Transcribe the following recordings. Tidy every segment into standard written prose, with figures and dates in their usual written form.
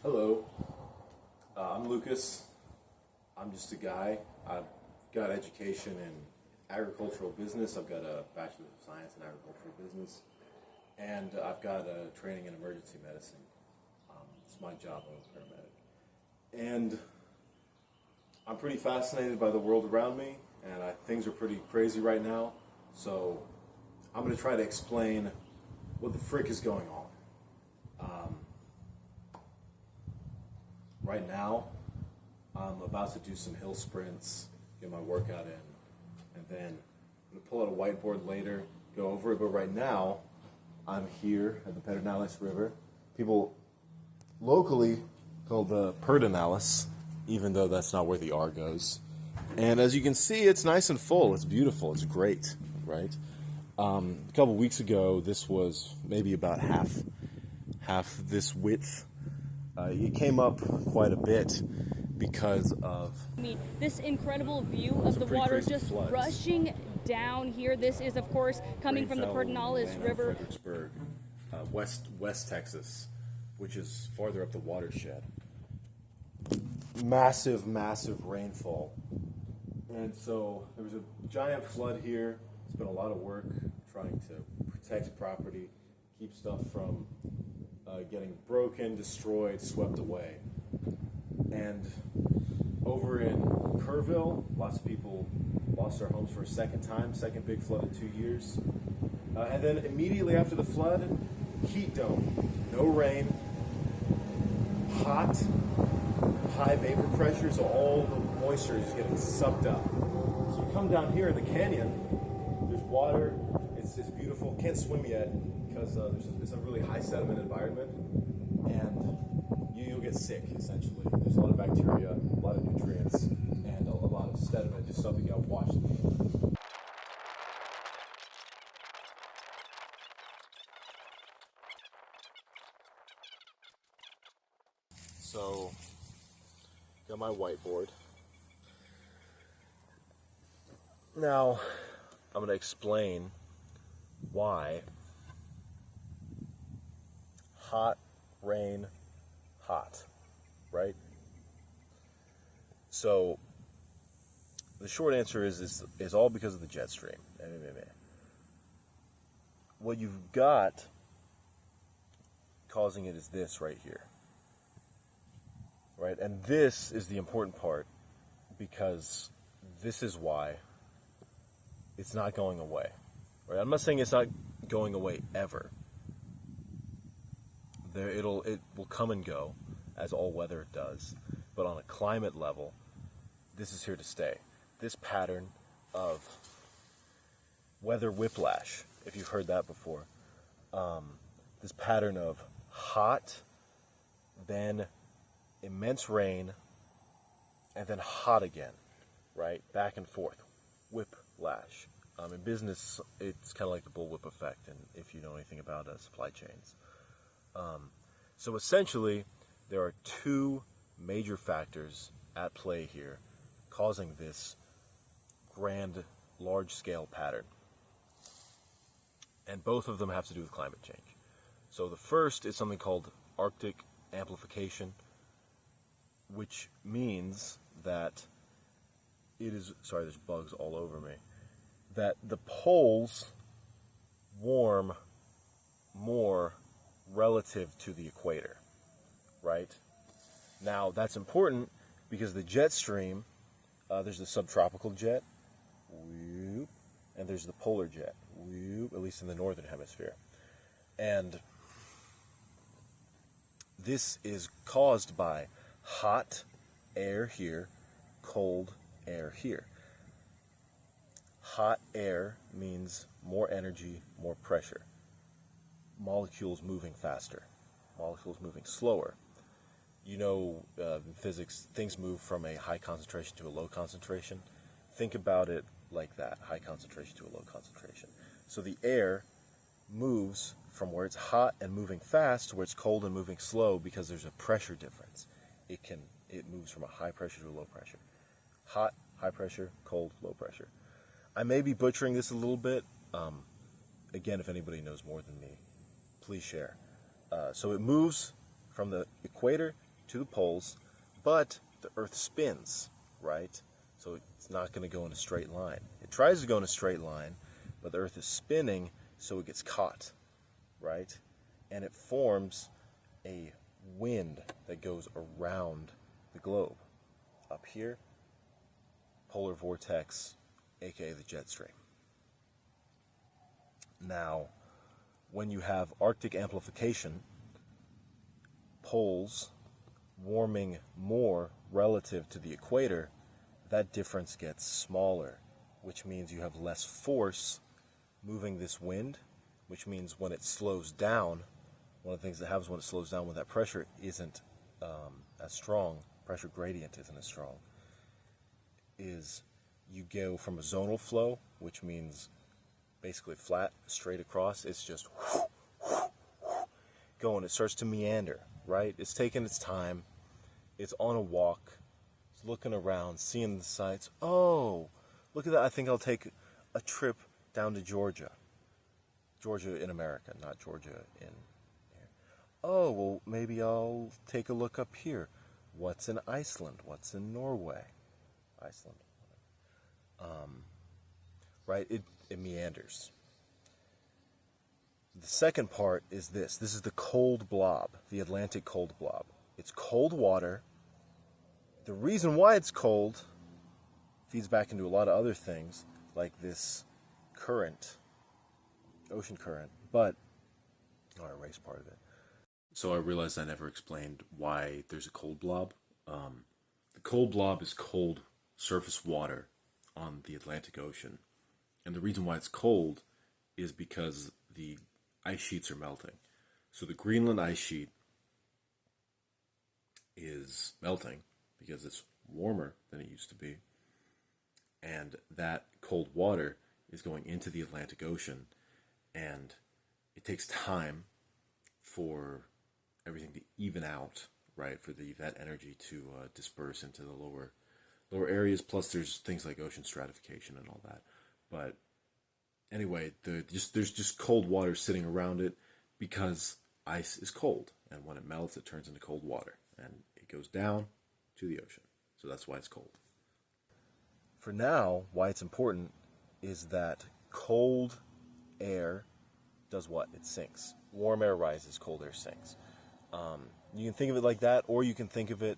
Hello, I'm Lucas. I'm just a guy. I've got education in agricultural business. I've got a bachelor's of science in agricultural business, and I've got a training in emergency medicine. It's my job. I'm a paramedic, and I'm pretty fascinated by the world around me, and things are pretty crazy right now. So I'm going to try to explain what the frick is going on. Right now, I'm about to do some hill sprints, get my workout in, and then I'm going to pull out a whiteboard later, go over it. But right now, I'm here at the Pedernales River. People locally call the Pedernales, even though that's not where the R goes. And as you can see, it's nice and full. It's beautiful. It's great, right? A couple weeks ago, this was maybe about half this width. It came up quite a bit because of this incredible view of the water just floods. rushing down here. This is, of course, coming from the Pedernales River. Fredericksburg, West Texas, which is farther up the watershed. Massive rainfall. And so there was a giant flood here. It's been a lot of work trying to protect property, keep stuff from getting broken, destroyed, swept away. And over in Kerrville, lots of people lost their homes for a second big flood in 2 years. And then immediately after the flood, heat dome. No rain, hot, high vapor pressure, so all the moisture is getting sucked up. So you come down here in the canyon, there's water, it's beautiful. Can't swim yet because it's a really high sediment environment, and you'll get sick, essentially. There's a lot of bacteria, a lot of nutrients, and a lot of sediment, just stuff that got washed in. So, got my whiteboard. Now, I'm going to explain why hot, rain, hot, right? So, the short answer is all because of the jet stream. What you've got causing it is this right here. Right? And this is the important part, because this is why it's not going away. Right? I'm not saying it's not going away ever. It will come and go, as all weather does. But on a climate level, this is here to stay. This pattern of weather whiplash, if you've heard that before, this pattern of hot, then immense rain, and then hot again, right? Back and forth. Whiplash. In business, it's kind of like the bullwhip effect, and if you know anything about supply chains. So essentially, there are two major factors at play here causing this grand, large-scale pattern. And both of them have to do with climate change. So the first is something called Arctic amplification, which means that there's bugs all over me, that the poles warm more relative to the equator, right? Now, that's important because the jet stream, there's the subtropical jet, whoop, and there's the polar jet, whoop, at least in the northern hemisphere. And this is caused by hot air here, cold air here. Hot air means more energy, more pressure. Molecules moving faster, molecules moving slower. You know, in physics, things move from a high concentration to a low concentration. Think about it like that, high concentration to a low concentration. So the air moves from where it's hot and moving fast to where it's cold and moving slow because there's a pressure difference. It moves from a high pressure to a low pressure. Hot, high pressure, cold, low pressure. I may be butchering this a little bit. Again, if anybody knows more than me, please share. So it moves from the equator to the poles, but the Earth spins, right? So it's not going to go in a straight line. It tries to go in a straight line, but the Earth is spinning, so it gets caught, right? And it forms a wind that goes around the globe. Up here, polar vortex, aka the jet stream. Now, when you have Arctic amplification, poles warming more relative to the equator, that difference gets smaller, which means you have less force moving this wind, which means when it slows down, one of the things that happens when it slows down, when that pressure isn't as strong, pressure gradient isn't as strong, is you go from a zonal flow, which means basically flat, straight across, it's just going, it starts to meander, right? It's taking its time, it's on a walk, it's looking around, seeing the sights. Oh, look at that, I think I'll take a trip down to Georgia. Georgia in America, not Georgia in here. Oh, well, maybe I'll take a look up here. What's in Iceland? What's in Norway? Iceland. Right? It meanders. The second part is this. This is the cold blob, the Atlantic cold blob. It's cold water. The reason why it's cold feeds back into a lot of other things, like this current, ocean current, but I'll erase part of it. So I realized I never explained why there's a cold blob. The cold blob is cold surface water on the Atlantic Ocean. And the reason why it's cold is because the ice sheets are melting. So the Greenland ice sheet is melting because it's warmer than it used to be. And that cold water is going into the Atlantic Ocean, and it takes time for everything to even out, right? For that energy to disperse into the lower areas. Plus, there's things like ocean stratification and all that. But anyway, there's just cold water sitting around it because ice is cold, and when it melts, it turns into cold water, and it goes down to the ocean. So that's why it's cold. For now, why it's important is that cold air does what? It sinks. Warm air rises, cold air sinks. You can think of it like that, or you can think of it,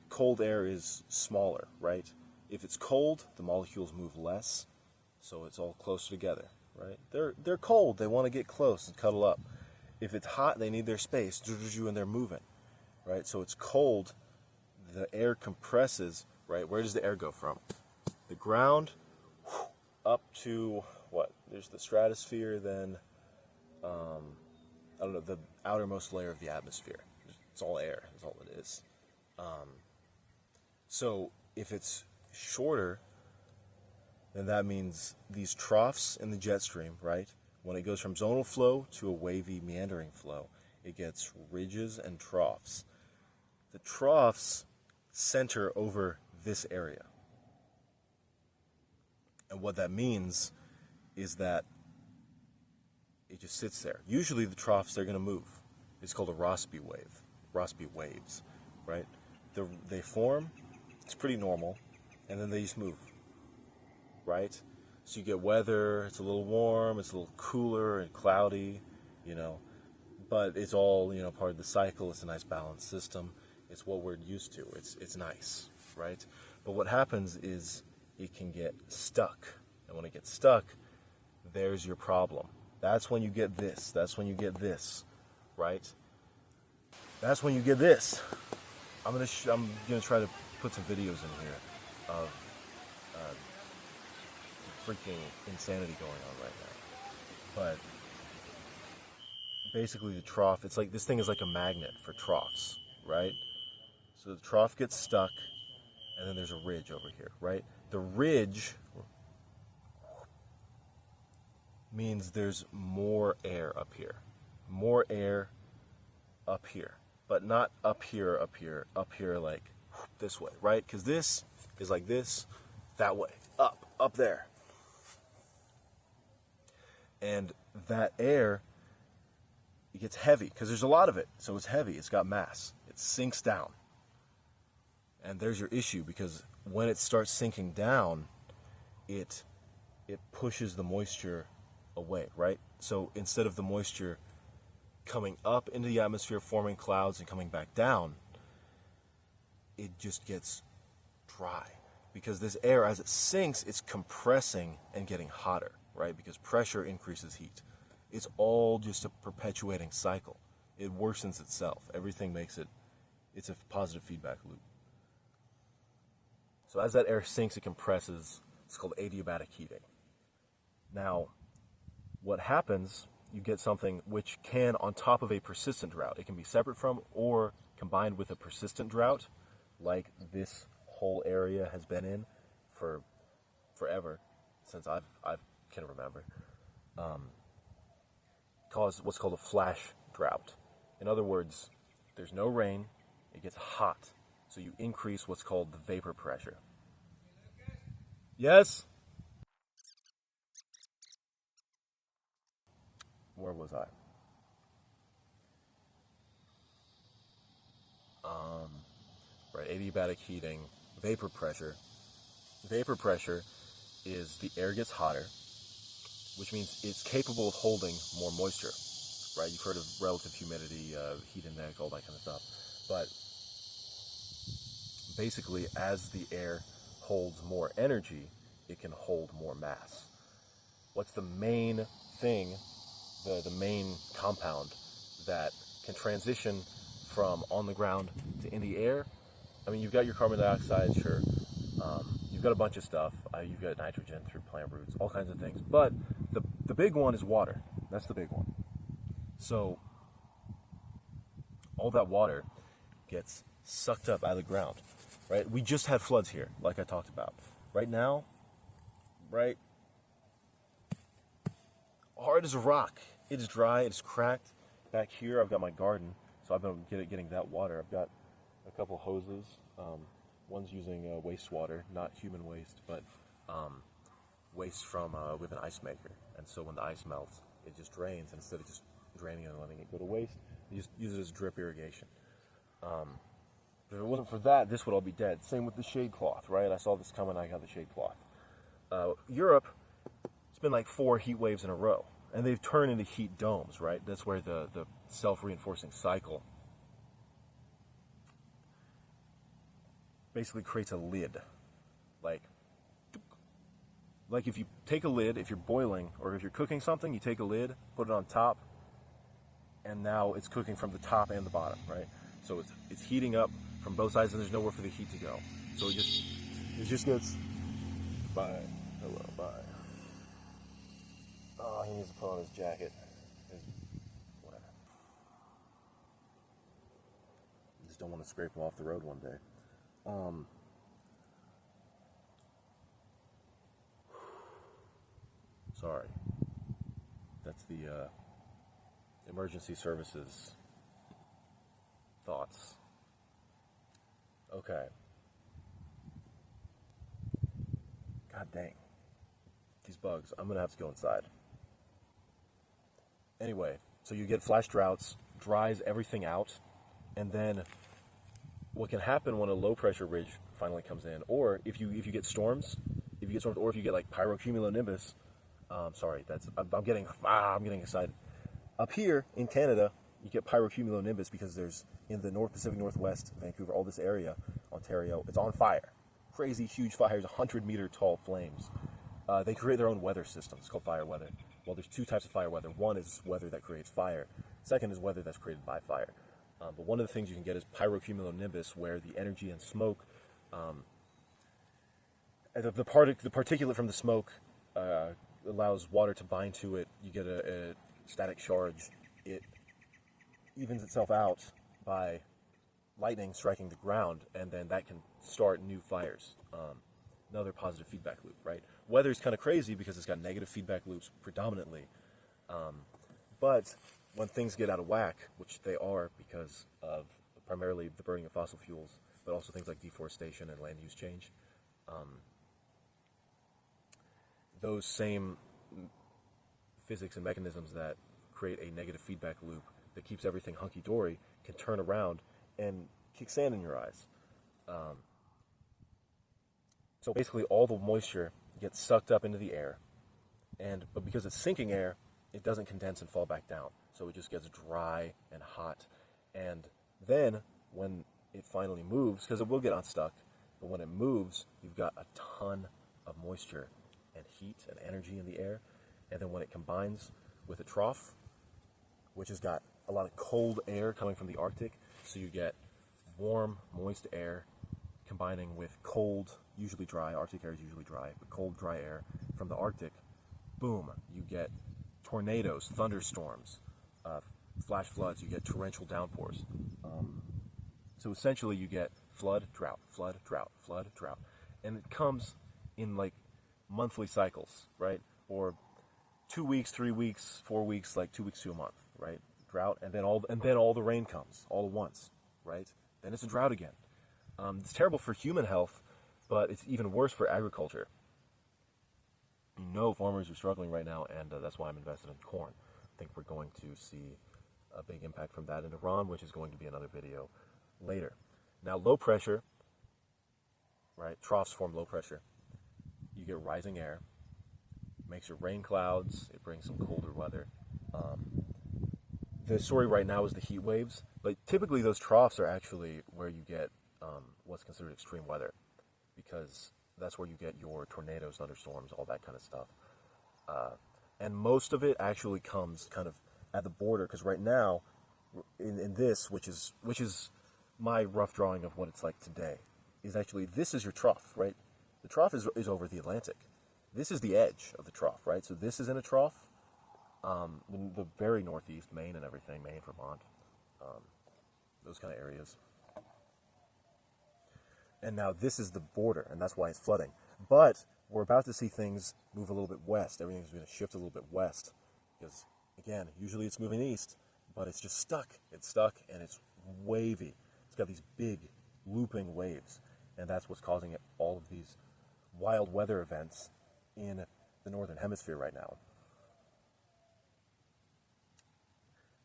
cold air is smaller, right? If it's cold, the molecules move less, so it's all closer together, right? They're cold, they want to get close and cuddle up. If it's hot, they need their space, and they're moving, right? So it's cold, the air compresses, right? Where does the air go from? The ground up to what? There's the stratosphere, then I don't know, the outermost layer of the atmosphere. It's all air, is all it is. So if it's shorter, then that means these troughs in the jet stream, right? When it goes from zonal flow to a wavy meandering flow, it gets ridges and troughs. The troughs center over this area. And what that means is that it just sits there. Usually the troughs, they're going to move. It's called a Rossby wave. Rossby waves, right? They form, it's pretty normal, and then they just move, right? So you get weather, it's a little warm, it's a little cooler and cloudy, but it's all, part of the cycle. It's a nice balanced system. It's what we're used to. It's nice, right? But what happens is it can get stuck. And when it gets stuck, there's your problem. That's when you get this. That's when you get this, right? That's when you get this. I'm gonna try to put some videos in here of freaking insanity going on right now. But basically the trough, it's like, this thing is like a magnet for troughs, right? So the trough gets stuck, and then there's a ridge over here, right? The ridge means there's more air up here. More air up here. But not up here, like this way, right? Because this is like this, that way, up there. And that air, it gets heavy, because there's a lot of it, so it's heavy, it's got mass. it sinks down. And there's your issue, because when it starts sinking down, it pushes the moisture away, right? So instead of the moisture coming up into the atmosphere, forming clouds and coming back down, it just gets dry. Because this air, as it sinks, it's compressing and getting hotter, right? Because pressure increases heat. It's all just a perpetuating cycle. It worsens itself. Everything makes it, it's a positive feedback loop. So as that air sinks, it compresses. It's called adiabatic heating. Now, what happens, you get something which can, on top of a persistent drought, it can be separate from or combined with a persistent drought, like this whole area has been in for forever, since I can remember, cause what's called a flash drought. In other words, there's no rain, it gets hot, so you increase what's called the vapor pressure. Yes? Where was I? Right, adiabatic heating, vapor pressure. Vapor pressure is the air gets hotter, which means it's capable of holding more moisture, right? You've heard of relative humidity, heat index, all that kind of stuff. But basically, as the air holds more energy, it can hold more mass. What's the main thing, the main compound that can transition from on the ground to in the air? I mean, you've got your carbon dioxide, sure. You've got a bunch of stuff. You've got nitrogen through plant roots, all kinds of things. But the big one is water. That's the big one. So all that water gets sucked up out of the ground, right? We just had floods here, like I talked about. Right now, right, hard as a rock. It is dry, it is cracked. Back here, I've got my garden, so I've been getting that water. I've got a couple hoses. One's using wastewater, not human waste, but waste from with an ice maker. And so when the ice melts, it just drains. And instead of just draining and letting it go to waste, you just use it as drip irrigation. If it wasn't for that, this would all be dead. Same with the shade cloth, right? I saw this coming, I got the shade cloth. Europe, it's been like 4 heat waves in a row. And they've turned into heat domes, right? That's where the self-reinforcing cycle basically creates a lid. Like if you take a lid, if you're boiling or if you're cooking something, you take a lid, put it on top, and now it's cooking from the top and the bottom, right? So it's heating up from both sides, and there's nowhere for the heat to go. So it just gets, bye, hello, bye. Oh, he needs to put on his jacket. Whatever. I just don't want to scrape him off the road one day. Sorry. That's the emergency services thoughts. Okay. God dang. These bugs. I'm going to have to go inside. Anyway, so you get flash droughts, dries everything out, and then what can happen when a low pressure ridge finally comes in, or if you get storms, or if you get like pyrocumulonimbus, I'm getting excited. Up here in Canada, you get pyrocumulonimbus because there's in the North Pacific Northwest, Vancouver, all this area, Ontario, it's on fire. Crazy huge fires, 100-meter tall flames. They create their own weather system. It's called fire weather. Well, there's 2 types of fire weather. One is weather that creates fire. Second is weather that's created by fire. But one of the things you can get is pyrocumulonimbus, where the energy and smoke, the particulate from the smoke allows water to bind to it. You get a static charge. It evens itself out by lightning striking the ground, and then that can start new fires. Another positive feedback loop, right? Weather's kind of crazy because it's got negative feedback loops predominantly. But when things get out of whack, which they are because of primarily the burning of fossil fuels, but also things like deforestation and land use change, those same physics and mechanisms that create a negative feedback loop that keeps everything hunky-dory can turn around and kick sand in your eyes. So basically all the moisture gets sucked up into the air, but because it's sinking air, it doesn't condense and fall back down. So it just gets dry and hot. And then when it finally moves, because it will get unstuck, but when it moves, you've got a ton of moisture and heat and energy in the air. And then when it combines with a trough, which has got a lot of cold air coming from the Arctic, so you get warm, moist air combining with cold, usually dry, Arctic air is usually dry, but cold, dry air from the Arctic, boom, you get tornadoes, thunderstorms, flash floods, you get torrential downpours. So essentially you get flood, drought, flood, drought, flood, drought. And it comes in like monthly cycles, right? Or 2 weeks, 3 weeks, 4 weeks, like 2 weeks to a month, right? Drought, and then all the rain comes all at once, right? Then it's a drought again. It's terrible for human health, but it's even worse for agriculture. You know, farmers are struggling right now, and that's why I'm invested in corn. I think we're going to see a big impact from that in Iran, which is going to be another video later. Now, low pressure, right? Troughs form low pressure. You get rising air, makes your rain clouds, it brings some colder weather. The story right now is the heat waves, but typically those troughs are actually where you get what's considered extreme weather, because that's where you get your tornadoes, thunderstorms, all that kind of stuff. And most of it actually comes kind of at the border, because right now, in this, which is my rough drawing of what it's like today, is actually, this is your trough, right? The trough is over the Atlantic. This is the edge of the trough, right? So this is in a trough, in the very northeast, Maine and everything, Maine, Vermont, those kind of areas. And now this is the border, and that's why it's flooding. But we're about to see things move a little bit west. Everything's going to shift a little bit west, because, again, usually it's moving east, but it's just stuck. It's stuck, and it's wavy. It's got these big looping waves, and that's what's causing it, all of these wild weather events in the northern hemisphere right now.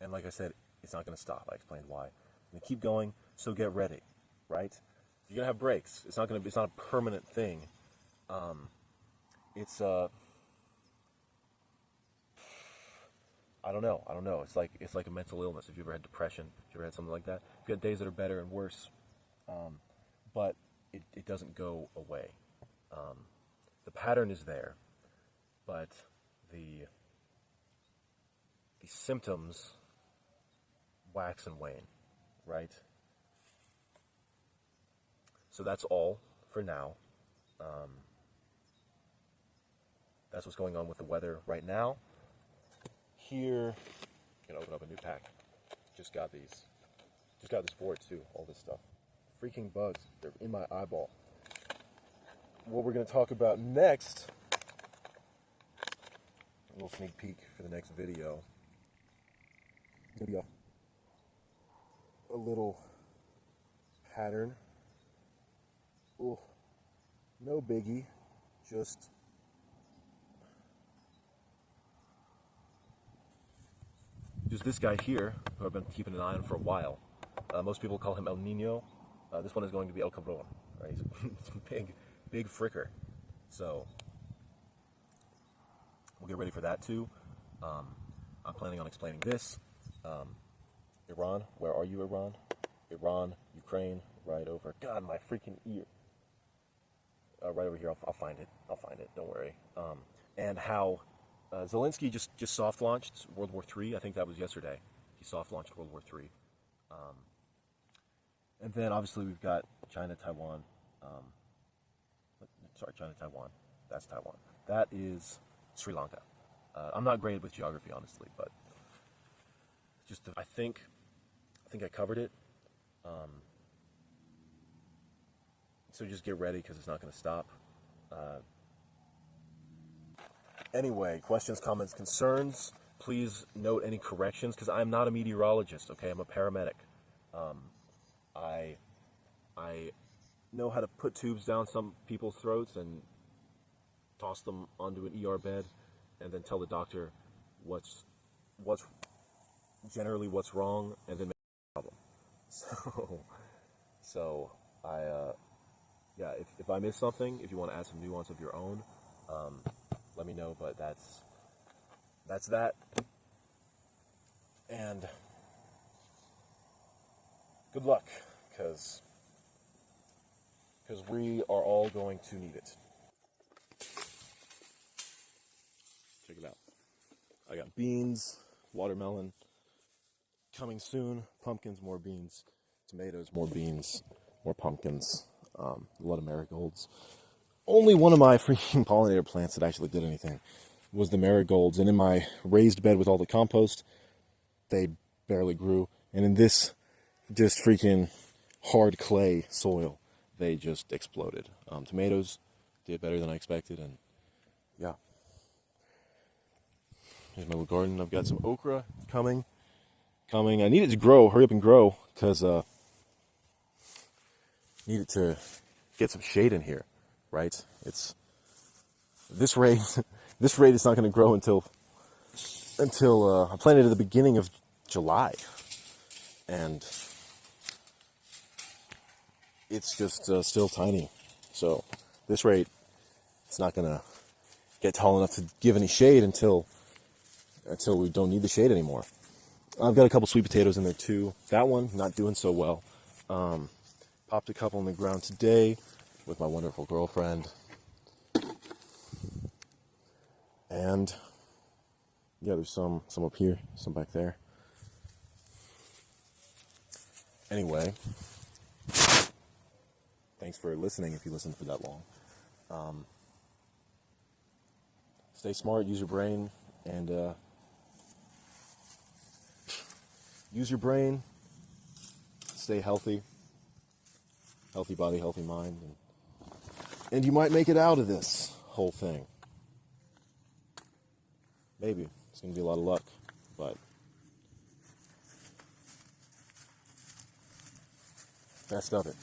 And like I said, it's not going to stop. I explained why. It's going to keep going, so get ready, right? You're going to have breaks. It's not a permanent thing. I don't know. It's like a mental illness. If you ever had depression, if you ever had something like that, you've got days that are better and worse, but it doesn't go away. The pattern is there, but the symptoms wax and wane, right? So that's all for now. That's what's going on with the weather right now. Here, I'm gonna open up a new pack. Just got these. Just got this board too, all this stuff. Freaking bugs, they're in my eyeball. What we're gonna talk about next, a little sneak peek for the next video. It's gonna be a little pattern. Oh, no biggie, just this guy here, who I've been keeping an eye on for a while. Most people call him El Nino. This one is going to be El Cabron, right? It's a big fricker. So we'll get ready for that too. I'm planning on explaining this. Iran, where are you, Iran? Iran, Ukraine, right over. God, my freaking ear. Right over here, I'll find it. Don't worry. And how Zelensky just soft launched World War III. I think that was yesterday. He soft launched World War III. And then obviously we've got China, Taiwan. China, Taiwan. That's Taiwan. That is Sri Lanka. I'm not great with geography, honestly, but just I think I covered it. So just get ready, because it's not going to stop. Anyway, questions, comments, concerns. Please note any corrections, because I'm not a meteorologist, okay? I'm a paramedic. I know how to put tubes down some people's throats and toss them onto an ER bed, and then tell the doctor what's generally what's wrong, and then make a problem. So yeah, if I miss something, if you want to add some nuance of your own, let me know. But that's that. And good luck, because we are all going to need it. Check it out. I got beans, watermelon coming soon, pumpkins, more beans, tomatoes, more beans, more pumpkins, a lot of marigolds. Only one of my freaking pollinator plants that actually did anything was the marigolds, and in my raised bed with all the compost, they barely grew. And in this just freaking hard clay soil, they just exploded. Tomatoes did better than I expected, and yeah. Here's my little garden. I've got some okra coming. I need it to grow. Hurry up and grow, because need it to get some shade in here, right? It's this rate. This rate is not going to grow until I planted at the beginning of July, and it's just still tiny. So this rate, it's not going to get tall enough to give any shade until we don't need the shade anymore. I've got a couple sweet potatoes in there too. That one not doing so well. Popped a couple in the ground today with my wonderful girlfriend. And yeah, there's some up here, some back there. Anyway, thanks for listening if you listened for that long. Stay smart, use your brain, and use your brain. Stay healthy. Healthy body, healthy mind. And you might make it out of this whole thing. Maybe. It's going to be a lot of luck. But best of it.